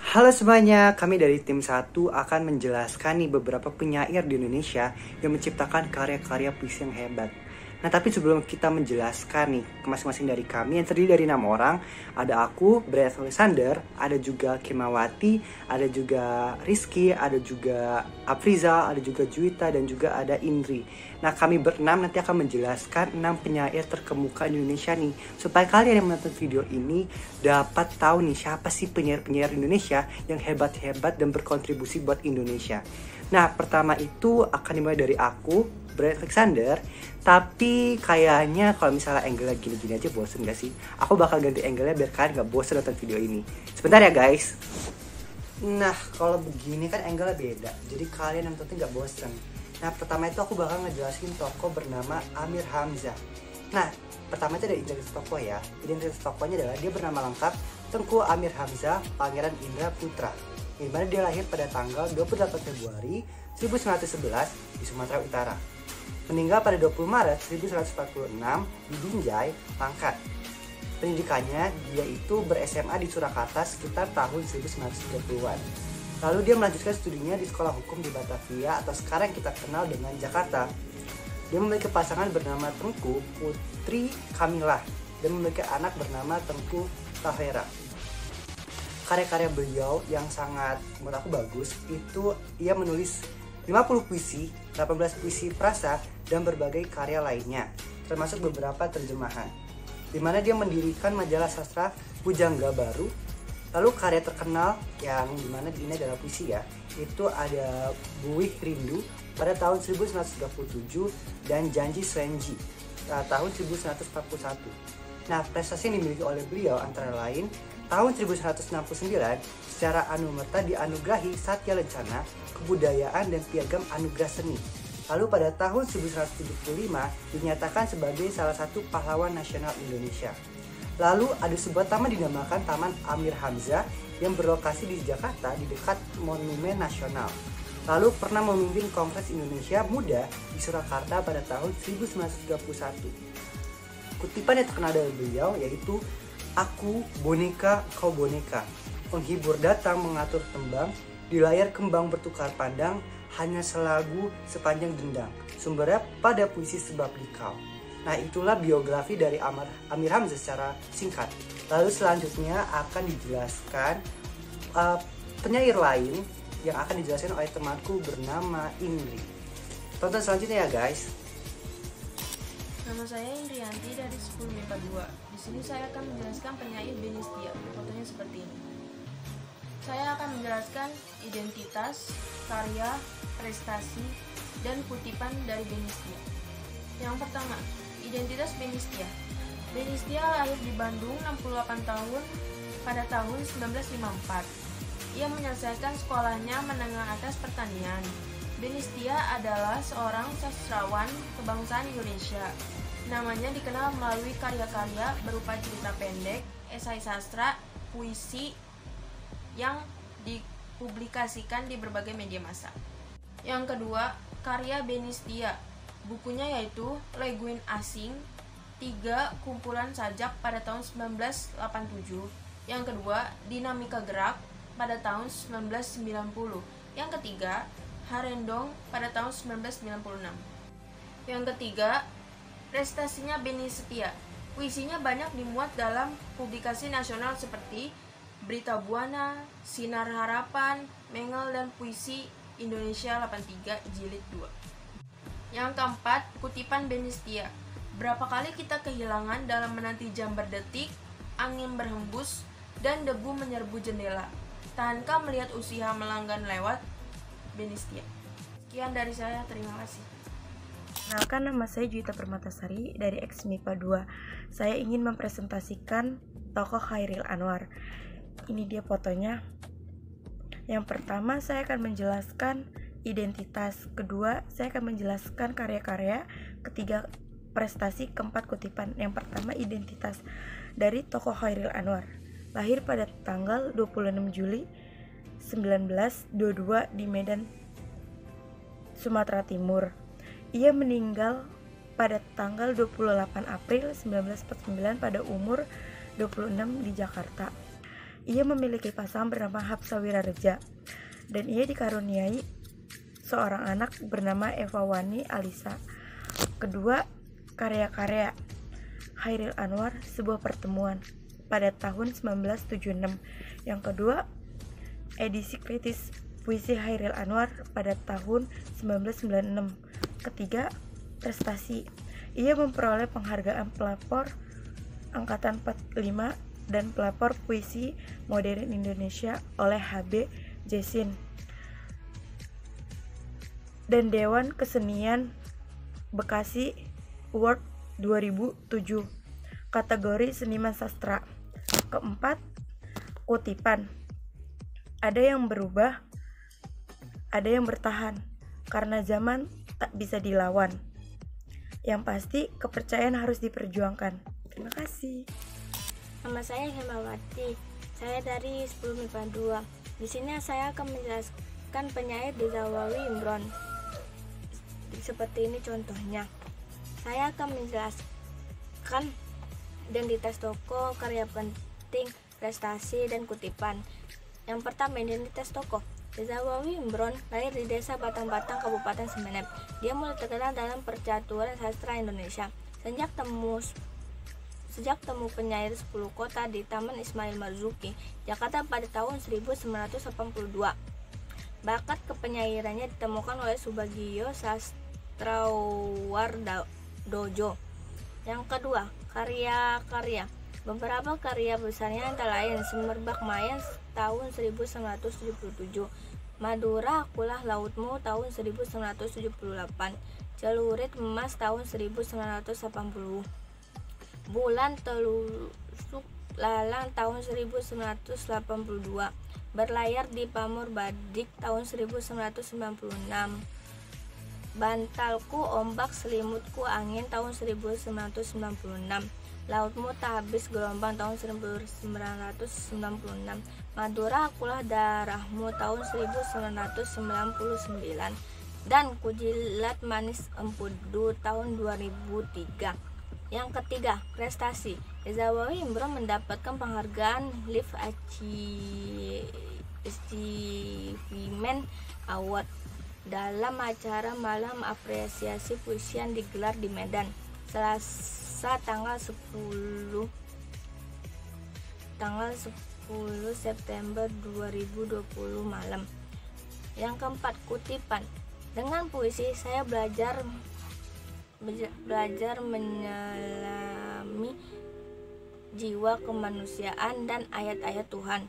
Halo semuanya, kami dari tim 1 akan menjelaskan nih beberapa penyair di Indonesia yang menciptakan karya-karya puisi yang hebat. Nah tapi sebelum kita menjelaskan nih ke masing-masing dari kami yang terdiri dari 6 orang, ada aku, Brian Alexander, ada juga Kemawati, ada juga Rizky, ada juga Afriza, ada juga Juwita, dan juga ada Indri. Nah kami berenam nanti akan menjelaskan 6 penyair terkemuka di Indonesia nih, supaya kalian yang menonton video ini dapat tahu nih siapa sih penyair-penyair Indonesia yang hebat-hebat dan berkontribusi buat Indonesia. Nah pertama itu akan dimulai dari aku, Brian Alexander. Tapi kayaknya kalau misalnya angle gini-gini aja bosen gak sih? Aku bakal ganti angle-nya biar kalian gak bosen nonton video ini. Sebentar ya guys. Nah kalau begini kan angle-nya beda, jadi kalian nontonnya gak bosen. Nah pertama itu aku bakal ngejelasin tokoh bernama Amir Hamzah. Nah pertama itu ada identitas tokoh ya. Identitas tokohnya adalah dia bernama lengkap Tengku Amir Hamzah Pangeran Indra Putra, di mana dia lahir pada tanggal 28 Februari 1911 di Sumatera Utara. Meninggal pada 20 Maret 1946 di Binjai, Langkat. Pendidikannya dia itu ber-SMA di Surakarta sekitar tahun 1930-an. Lalu dia melanjutkan studinya di Sekolah Hukum di Batavia atau sekarang kita kenal dengan Jakarta. Dia memiliki pasangan bernama Tengku Putri Kamilah dan memiliki anak bernama Tengku Tavera. Karya-karya beliau yang sangat menurut aku bagus itu ia menulis 50 puisi, 18 puisi prasa, dan berbagai karya lainnya, termasuk beberapa terjemahan. Di mana dia mendirikan majalah sastra Pujangga Baru. Lalu karya terkenal yang dimana ini adalah puisi ya, itu ada Buih Rindu pada tahun 1937 dan Janji Senji tahun 1941. Nah, prestasi yang dimiliki oleh beliau antara lain tahun 1969 secara anumerta dianugerahi Satya Lencana Kebudayaan dan Piagam Anugerah Seni. Lalu pada tahun 1975 dinyatakan sebagai salah satu pahlawan nasional Indonesia. Lalu ada sebuah taman dinamakan Taman Amir Hamzah yang berlokasi di Jakarta di dekat Monumen Nasional. Lalu pernah memimpin Kongres Indonesia Muda di Surakarta pada tahun 1931. Kutipan yang terkenal dari beliau yaitu "Aku boneka, kau boneka, penghibur datang mengatur tembang, di layar kembang bertukar pandang, hanya selagu sepanjang dendang, sumbernya pada puisi sebab dikau." Nah itulah biografi dari Amir Hamzah secara singkat. Lalu selanjutnya akan dijelaskan penyair lain yang akan dijelaskan oleh temanku bernama Indri. Tonton selanjutnya ya guys. Nama saya Indrianti dari 10 MIPA 2. Di sini saya akan menjelaskan penyair Beni Setia. Fotonya seperti ini. Saya akan menjelaskan identitas, karya, prestasi, dan kutipan dari Beni Setia. Yang pertama, identitas Beni Setia. Beni Setia lahir di Bandung 68 tahun pada tahun 1954. Ia menyelesaikan sekolahnya menengah atas pertanian. Beni Setia adalah seorang sastrawan kebangsaan Indonesia. Namanya dikenal melalui karya-karya berupa cerita pendek, esai sastra, puisi yang dipublikasikan di berbagai media massa. Yang kedua, karya Beni Setia. Bukunya yaitu Leguin Asing, 3 kumpulan sajak pada tahun 1987. Yang kedua, Dinamika Gerak pada tahun 1990. Yang ketiga, Harendong pada tahun 1996. Yang ketiga, prestasinya Beni Setia. Puisinya banyak dimuat dalam publikasi nasional seperti Berita Buana, Sinar Harapan, Mengel, dan Puisi Indonesia 83 Jilid 2. Yang keempat, kutipan Beni Setia. Berapa kali kita kehilangan dalam menanti jam berdetik, angin berhembus, dan debu menyerbu jendela. Tahankah melihat usia melanggan lewat? Beni Setia. Sekian dari saya, terima kasih. Kenalkan, nama saya Juwita Permatasari dari XMIPA 2. Saya ingin mempresentasikan tokoh Chairil Anwar. Ini dia fotonya. Yang pertama saya akan menjelaskan identitas, kedua saya akan menjelaskan karya-karya, ketiga prestasi, keempat kutipan. Yang pertama identitas dari tokoh Chairil Anwar. Lahir pada tanggal 26 Juli 1922 di Medan, Sumatera Timur. Ia meninggal pada tanggal 28 April 1949 pada umur 26 di Jakarta. Ia memiliki pasangan bernama Hapsa Wirareja dan ia dikaruniai seorang anak bernama Eva Wani Alisa. Kedua, karya-karya Chairil Anwar, sebuah pertemuan pada tahun 1976. Yang kedua, edisi kritis puisi Chairil Anwar pada tahun 1996. Ketiga, prestasi. Ia memperoleh penghargaan pelapor angkatan 45 dan pelapor puisi modern Indonesia oleh HB Jasin dan Dewan Kesenian Bekasi Award 2007 kategori seniman sastra. Keempat, kutipan. Ada yang berubah, ada yang bertahan karena zaman tak bisa dilawan. Yang pasti kepercayaan harus diperjuangkan. Terima kasih. Nama saya Hemawati. Saya dari 10 MIPA 2. Di sini saya akan menjelaskan penyair Dezawawi Imron. Seperti ini contohnya. Saya akan menjelaskan identitas tokoh, karya penting, prestasi, dan kutipan. Yang pertama, identitas tokoh. Dezawawi Imron lahir di desa Batang-Batang, Kabupaten Sumeneb. Dia mulai terkenal dalam percaturan sastra Indonesia sejak temu penyair 10 kota di Taman Ismail Marzuki, Jakarta pada tahun 1982. Bakat kepenyairannya ditemukan oleh Subagio Sastrawardojo. Yang kedua, karya-karya. Beberapa karya besarnya antara lain Semerbak Mayang tahun 1977, Madura Akulah Lautmu tahun 1978, Celurit Emas tahun 1980, Bulan Telusuk Lalang tahun 1982, Berlayar di Pamor Badik tahun 1996, Bantalku Ombak Selimutku Angin tahun 1996, Lautmu Tak Habis Gelombang tahun 1996, Madura Akulah Darahmu tahun 1999, dan Kujilat Manis Empudu tahun 2003. Yang ketiga, prestasi. Dezawawi Imron mendapatkan penghargaan Live Achievement Award dalam acara Malam Apresiasi Puisi yang digelar di Medan, Selasa tanggal 10 September 2020 malam. Yang keempat, kutipan. Dengan puisi saya belajar menyelami jiwa kemanusiaan dan ayat-ayat Tuhan.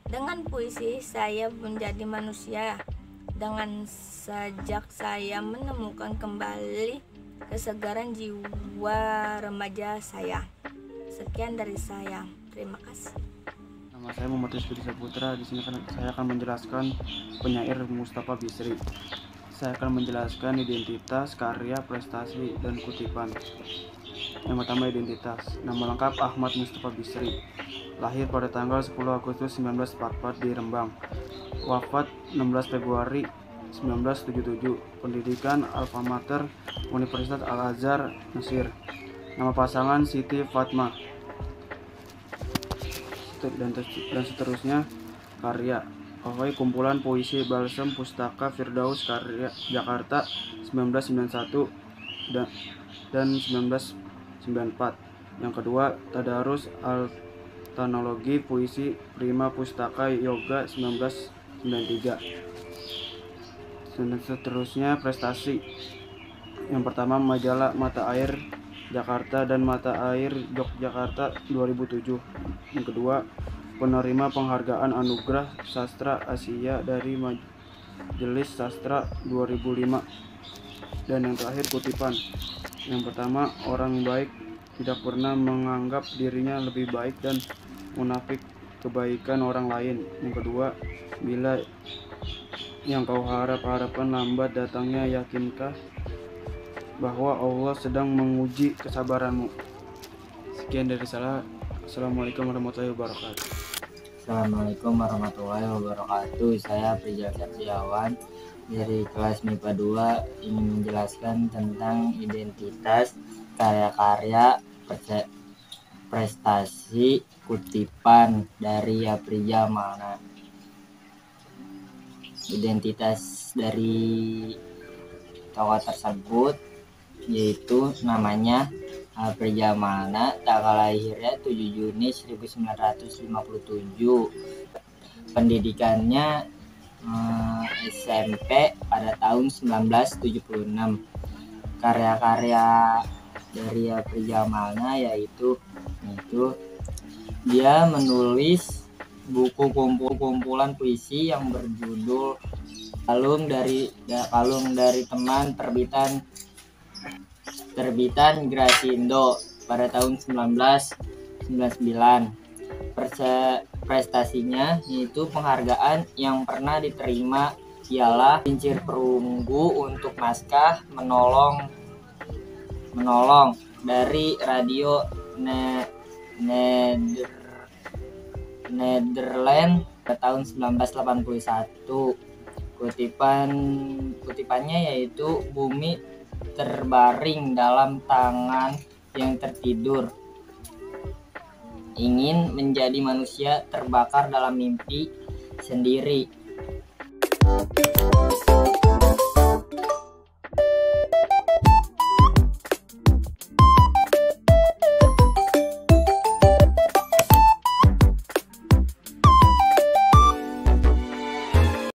Dengan puisi saya menjadi manusia. Dengan sejak saya menemukan kembali kesegaran jiwa remaja saya. Sekian dari saya. Terima kasih. Nama saya Muhammad Rizky Saputra. Di sini saya akan menjelaskan penyair Mustafa Bisri. Saya akan menjelaskan identitas, karya, prestasi, dan kutipan. Yang pertama, identitas. Nama lengkap Ahmad Mustafa Bisri. Lahir pada tanggal 10 Agustus 1944 di Rembang. Wafat 16 Februari 1977. Pendidikan Alfa Mater Universitas Al-Azhar, Mesir. Nama pasangan Siti Fatma. Dan seterusnya. Karya. Kumpulan puisi Balsam Pustaka Firdaus karya Jakarta 1991 dan 1994. Yang kedua, Tadarus Altanologi Puisi Prima Pustaka Yoga 1993. Dan seterusnya, prestasi. Yang pertama, majalah Mata Air Jakarta dan Mata Air Yogyakarta 2007. Yang kedua, penerima penghargaan Anugerah Sastra Asia dari Majelis Sastra 2005. Dan yang terakhir, kutipan. Yang pertama, orang baik tidak pernah menganggap dirinya lebih baik dan munafik kebaikan orang lain. Yang kedua, bila yang kau harapkan lambat datangnya, yakinkah bahwa Allah sedang menguji kesabaranmu. Sekian dari saya. Assalamualaikum warahmatullahi wabarakatuh. Assalamualaikum warahmatullahi wabarakatuh. Saya Prijal Satriawan dari kelas MIPA 2 ingin menjelaskan tentang identitas, karya-karya, prestasi kutipan dari Apria Malna. Identitas dari tokoh tersebut yaitu namanya Apria Malna, tanggal lahirnya 7 Juni 1957. Pendidikannya SMP pada tahun 1976. Karya-karya dari Apria Malna yaitu dia menulis buku kumpulan puisi yang berjudul Kalung dari Teman, terbitan Grasindo pada tahun 1999. Prestasinya yaitu penghargaan yang pernah diterima ialah Kincir Perunggu untuk naskah menolong dari Radio Nederland pada tahun 1981. Kutipannya yaitu Bumi terbaring dalam tangan yang tertidur, ingin menjadi manusia terbakar dalam mimpi sendiri.